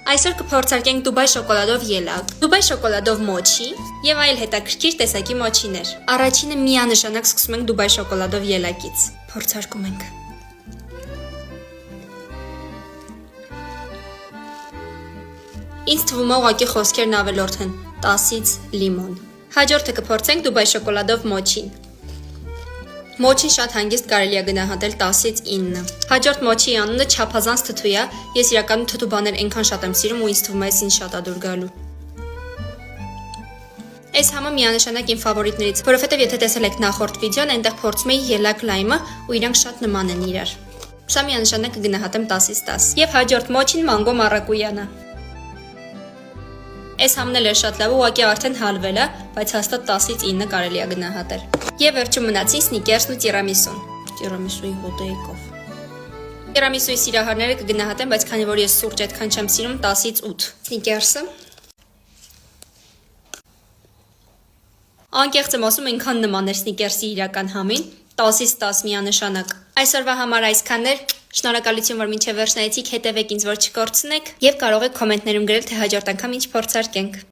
Այսօր կփորձարկենք Դուբայ շոկոլադով ելակ, Դուբայ շոկոլադով մոչի եւ այլ հետաքրքիր տեսակի մոչիներ։ Առաջինը միանշանակ սկսում ենք Դուբայ շոկոլադով ելակից։ Փորձարկում ենք։ Ինձ թվում է ուղղակի խոսքերն ավելորդ են 10-ից լիմոն։ Հաջորդը կփորձենք Դուբայ շոկոլադով մոչին։ Մոչին շատ հանգիստ կարելի է գնահատել 10-ից 9։ Հաջորդ մոչի անունը չափազանց թթու է, ես իրականում թթու բաներ այնքան շատ եմ սիրում ու ինձ թվում է ինձ շատ է դուր գալու։ Այս համը միանշանակ իմ ֆավորիտներից, որովհետև եթե տեսել եք նախորդ վիդեոն, այնտեղ փորձում էի ելակ լայմը ու իրանք շատ նման են իրար։ Սա միանշանակ կգնահատեմ 10-ից 10։ Եվ հաջորդ մոչին մանգո մարակույանա։ Այս համն էլ է շատ լավ, ուղղակի արդեն հալվել է, բայց հաստատ 10-ից 9 կարելի է գնահատել։ Եվ վերջում մնացին սնիկերսն ու տիրամիսուն։ Տիրամիսուի հոտեիկով։ Տիրամիսուի սիրահարները կգնահատեմ, բայց քանի որ ես սուրճ այդքան չեմ սիրում, 10-ից 8։ Սնիկերսը։ Անկեղծ եմ ասում, այնքան նման էր սնիկերսի իրական համին, 10-ից 10 միանշանակ։ Այսօրվա համար այսքանն էր։ Շնորհակալություն, որ մինչև վերջ նայեցիք, հետևեք ինձ, որ չկորցնեք, եւ կարող եք կոմենտներում գրել, թե հաջորդ անգամ ինչ փորձարկենք։